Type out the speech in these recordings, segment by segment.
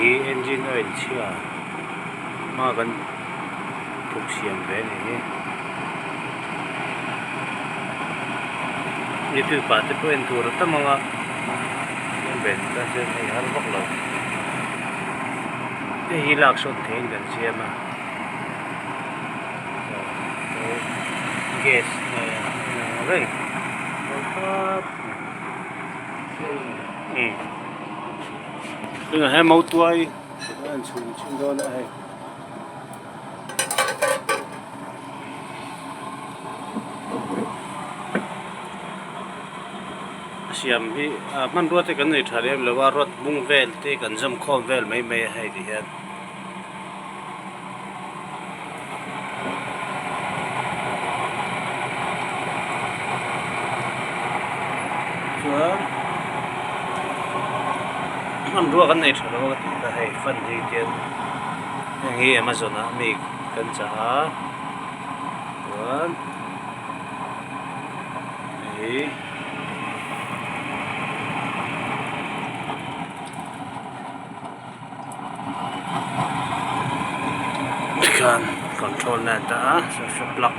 hi engine oil chia ma kan thuk siam ve ni ni tu pa te point tur ta manga ben ta se ni har bok lo te hi lak son theng kan siam ma gas rồi đây là hai mẫu tuổi anh chụp trên đó này siam hi man ruột thì cái này thà em là ruột bung vel thì cần dâm khom vel mấy hay thì hết man ruột cái này thà là cái hay phân thì tiền nghe Amazon á mình cần trả ruột này kan control na ta sa plug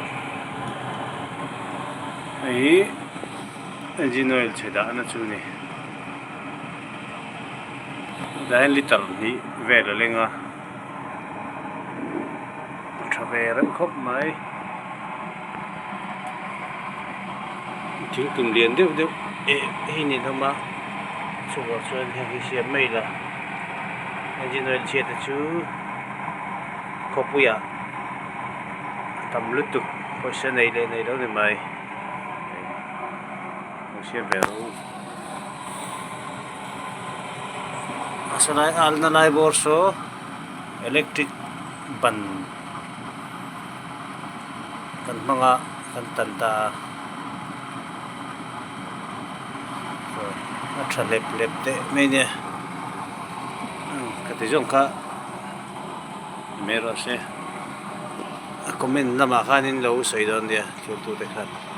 ai engine oil chhe da na chu ni da liter ni ve la lenga travel khop mai chính từng liền đều đều hình ni thong ba chu wa chuan he siam mai la engine oil chhe ta chu kopuya tam lutuk ko này lên đâu thì mày sẽ về asalai alna lai borso electric ban kan mga kan tanta so lep te mai ne ka te jong ka mero se comment nama kanin lo soi don dia tu te khat